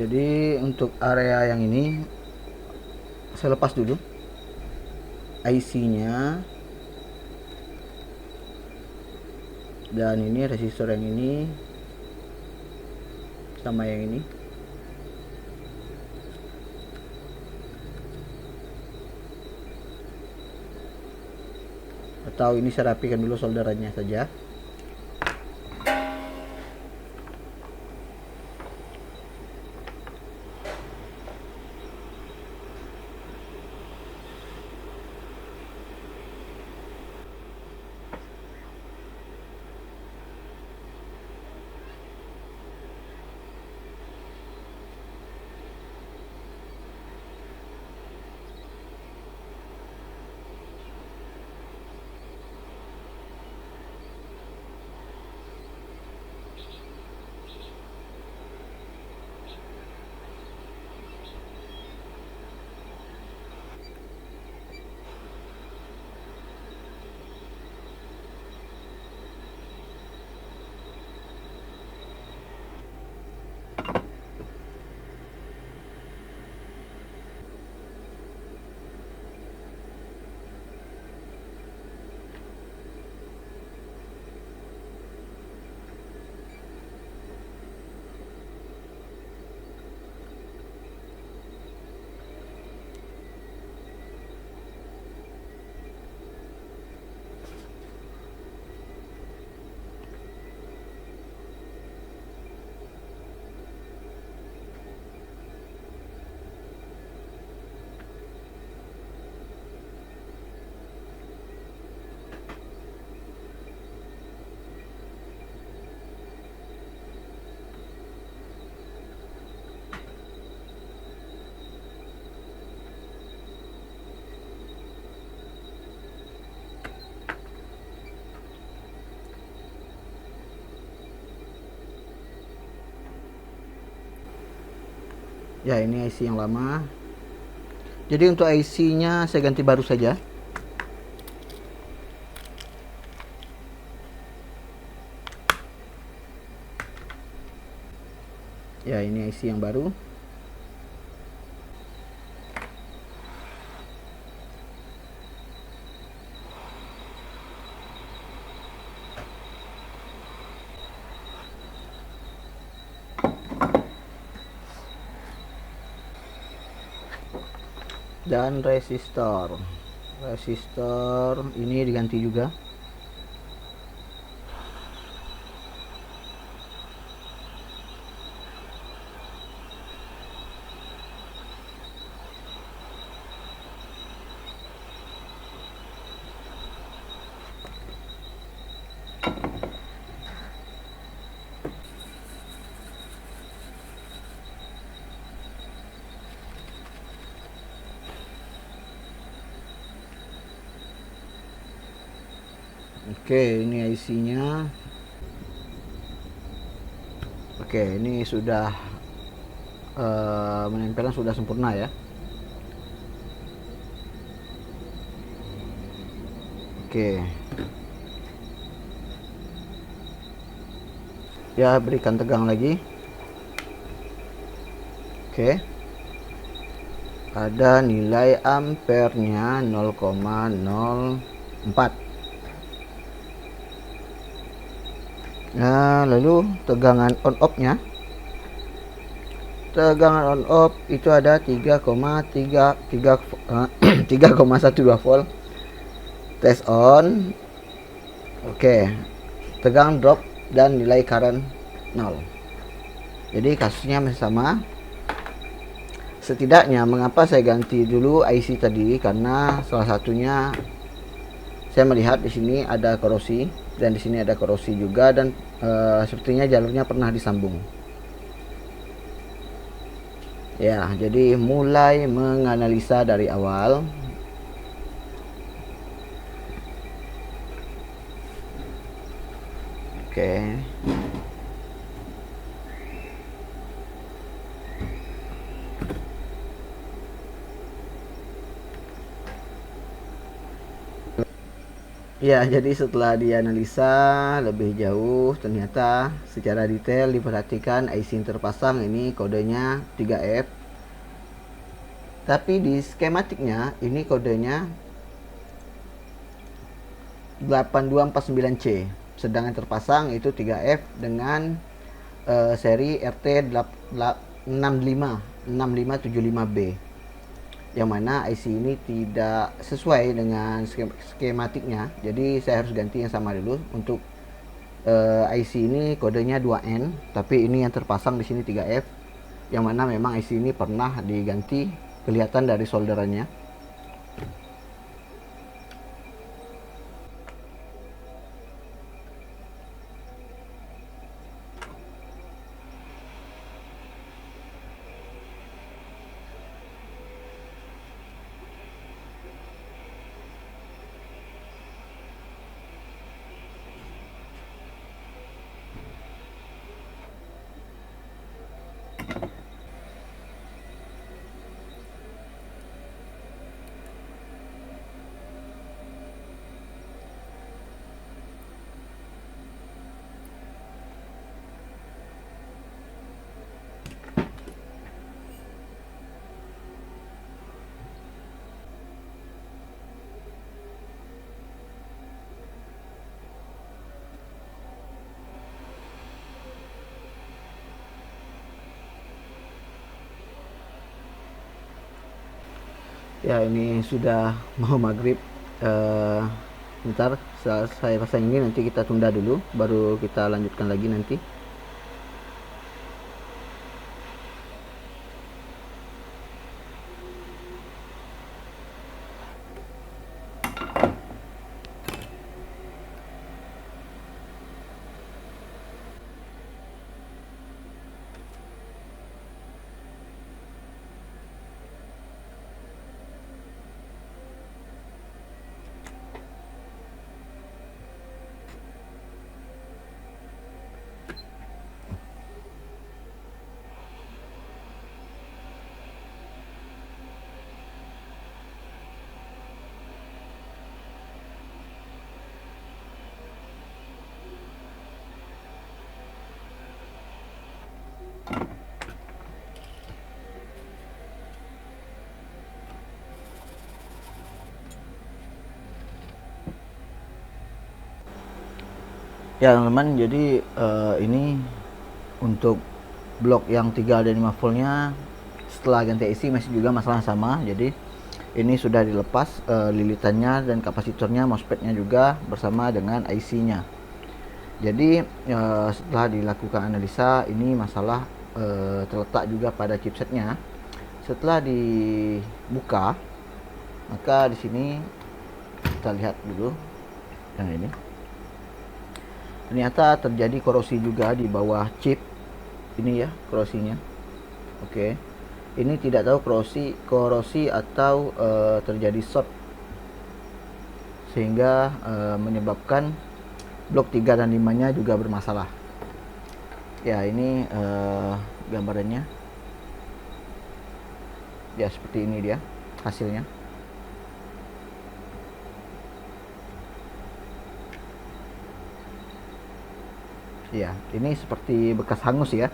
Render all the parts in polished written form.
Jadi untuk area yang ini saya lepas dulu IC-nya, dan ini resistor yang ini sama yang ini. Atau ini saya rapikan dulu solderannya saja. Ya, ini IC yang lama. Jadi untuk IC-nya saya ganti baru saja. Ya, ini IC yang baru. Dan resistor ini diganti juga. Oke, ini IC-nya. Oke, ini sudah menempelkan sudah sempurna ya. Oke. Ya, berikan tegang lagi. Oke. Ada nilai ampernya 0,04. Nah, lalu tegangan on off-nya. Tegangan on off itu ada 3,12 volt. Tes on. Oke. Tegangan drop dan nilai current 0. Jadi kasusnya masih sama. Setidaknya mengapa saya ganti dulu IC tadi, karena salah satunya saya melihat di sini ada korosi dan di sini ada korosi juga, dan sepertinya jalurnya pernah disambung. Ya, jadi mulai menganalisa dari awal. Oke. Ya, jadi setelah dianalisa lebih jauh, ternyata secara detail diperhatikan IC yang terpasang ini kodenya 3F. Tapi di skematiknya ini kodenya 8249C. Sedang yang terpasang itu 3F dengan seri RT 6575B. Yang mana IC ini tidak sesuai dengan skematiknya, jadi saya harus ganti yang sama dulu. Untuk IC ini kodenya 2N, tapi ini yang terpasang di sini 3F, yang mana memang IC ini pernah diganti, kelihatan dari solderannya. Ya, ini sudah mau maghrib. Bentar, saya pasang ini, nanti kita tunda dulu, baru kita lanjutkan lagi nanti. Ya teman-teman, jadi ini untuk blok yang 3 dan 5 voltnya setelah ganti IC masih juga masalah sama. Jadi ini sudah dilepas lilitannya dan kapasitornya, MOSFET-nya juga bersama dengan IC-nya. Jadi setelah dilakukan analisa, ini masalah terletak juga pada chipsetnya. Setelah dibuka, maka di sini kita lihat dulu yang ini. Ternyata terjadi korosi juga di bawah chip ini ya, korosinya. Oke. Ini tidak tahu korosi atau terjadi short sehingga menyebabkan blok 3 dan 5-nya juga bermasalah. Ya, ini gambarannya. Ya, seperti ini dia hasilnya. Ya, ini seperti bekas hangus ya.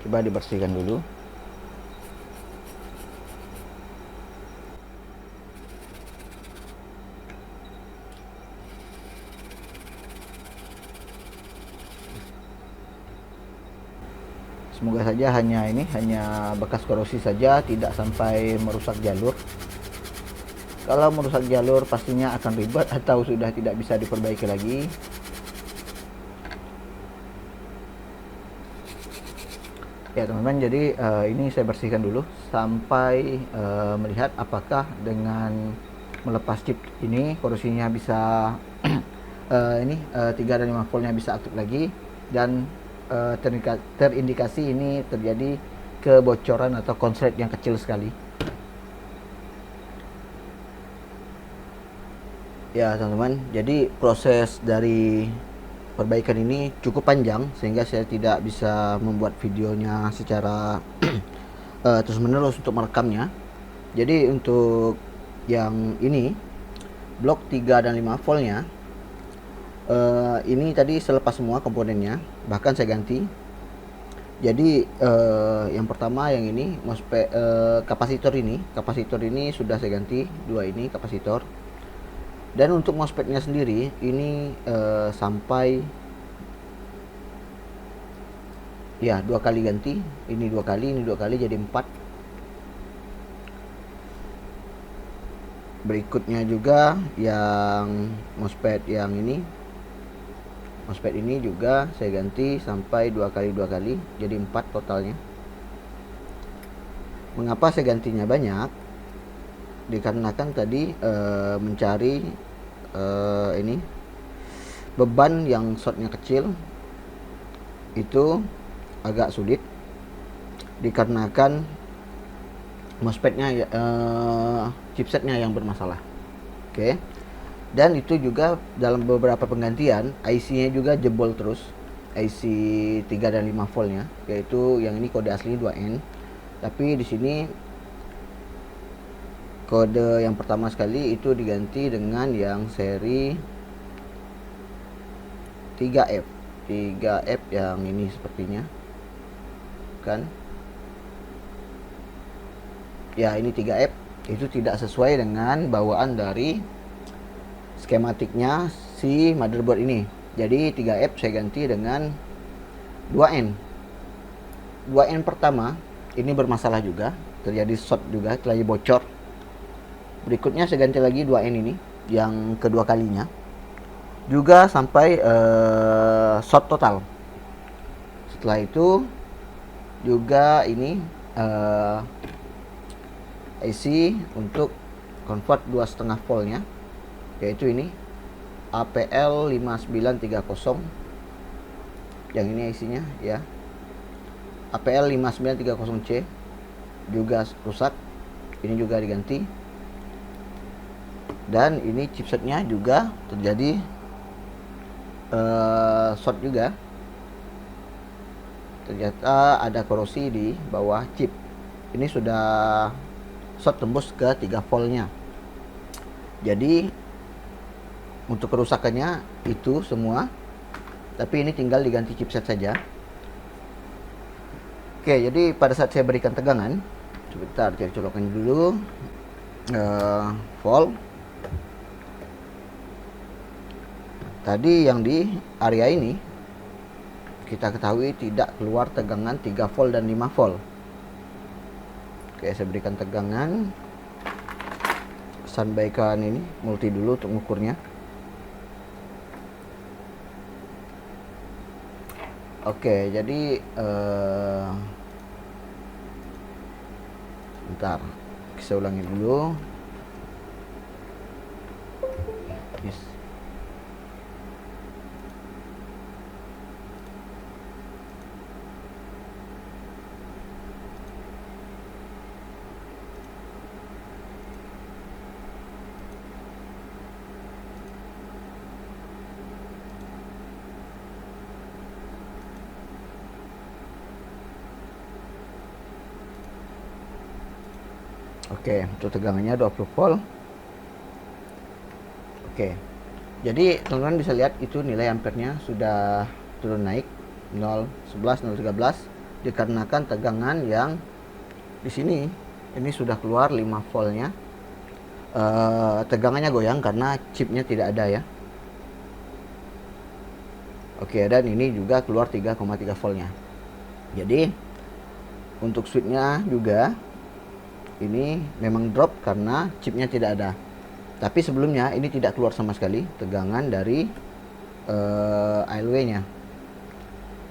Coba dibersihkan dulu. Semoga saja hanya bekas korosi saja, tidak sampai merusak jalur. Kalau merusak jalur pastinya akan ribet atau sudah tidak bisa diperbaiki lagi. Ya teman-teman, jadi ini saya bersihkan dulu sampai melihat apakah dengan melepas chip ini korosinya bisa 3 dan 5 voltnya bisa aktif lagi, dan terindikasi ini terjadi kebocoran atau konslet yang kecil sekali. Ya teman-teman, jadi proses dari perbaikan ini cukup panjang sehingga saya tidak bisa membuat videonya secara terus menerus untuk merekamnya. Jadi untuk yang ini blok 3 dan 5 voltnya, ini tadi selepas semua komponennya, bahkan saya ganti. Jadi yang pertama yang ini MOSFET, kapasitor ini sudah saya ganti, dua ini kapasitor. Dan untuk MOSFET-nya sendiri ini sampai ya 2 kali ganti, ini 2 kali, ini 2 kali, jadi 4. Berikutnya juga yang MOSFET ini juga saya ganti sampai 2 kali, jadi 4 totalnya. Mengapa saya gantinya banyak? Dikarenakan tadi mencari ini beban yang shortnya kecil itu agak sulit, dikarenakan MOSFET-nya chipsetnya yang bermasalah. Oke. Dan itu juga dalam beberapa penggantian IC-nya juga jebol terus, IC 3 dan 5 voltnya, yaitu yang ini kode asli 2N, tapi di sini kode yang pertama sekali itu diganti dengan yang seri 3F yang ini sepertinya kan ya, ini 3F itu tidak sesuai dengan bawaan dari skematiknya si motherboard ini. Jadi 3F saya ganti dengan 2N. 2N pertama ini bermasalah juga, terjadi short juga, terjadi bocor. Berikutnya saya ganti lagi 2N ini yang kedua kalinya, juga sampai short total. Setelah itu juga ini IC untuk convert 2,5 voltnya, yaitu ini APL 5930, yang ini IC-nya ya, APL 5930C juga rusak, ini juga diganti. Dan ini chipsetnya juga terjadi short juga, ternyata ada korosi di bawah chip. Ini sudah short tembus ke 3 voltnya. Jadi untuk kerusakannya itu semua, tapi ini tinggal diganti chipset saja. Oke, jadi pada saat saya berikan tegangan, sebentar saya colokan dulu volt. Tadi yang di area ini kita ketahui tidak keluar tegangan 3 volt dan 5 volt. Oke, saya berikan tegangan, standby-kan ini multi dulu untuk mengukurnya. Oke, jadi bentar, saya ulangi dulu. Yes. Oke, untuk tegangannya 20 volt. Oke. Jadi teman-teman bisa lihat itu nilai ampernya sudah turun naik 0,11, 0,13 dikarenakan tegangan yang di sini ini sudah keluar 5 voltnya. Tegangannya goyang karena chipnya tidak ada ya. Oke, dan ini juga keluar 3,3 voltnya. Jadi untuk switchnya juga ini memang drop karena chipnya tidak ada. Tapi sebelumnya ini tidak keluar sama sekali tegangan dari ALW-nya.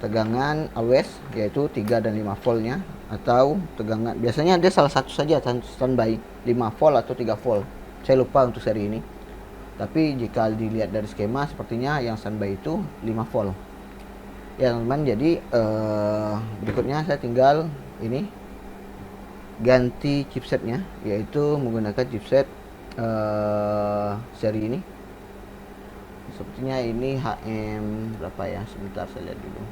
Tegangan always yaitu 3 dan 5 voltnya, atau tegangan biasanya dia salah satu saja standby 5 volt atau 3 volt. Saya lupa untuk seri ini. Tapi jika dilihat dari skema sepertinya yang standby itu 5 volt. Ya teman-teman, jadi berikutnya saya tinggal ini ganti chipsetnya, yaitu menggunakan chipset seri ini. Sepertinya ini HM berapa ya, sebentar saya lihat dulu.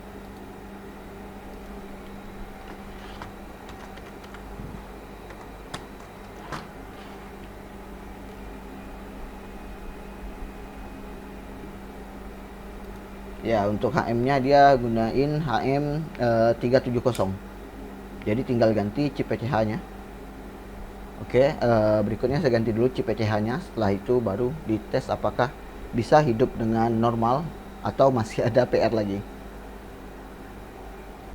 Ya, untuk HM-nya dia gunain HM 370. Jadi tinggal ganti chip PCH-nya. Oke, berikutnya saya ganti dulu chip PCH-nya. Setelah itu baru dites apakah bisa hidup dengan normal atau masih ada PR lagi.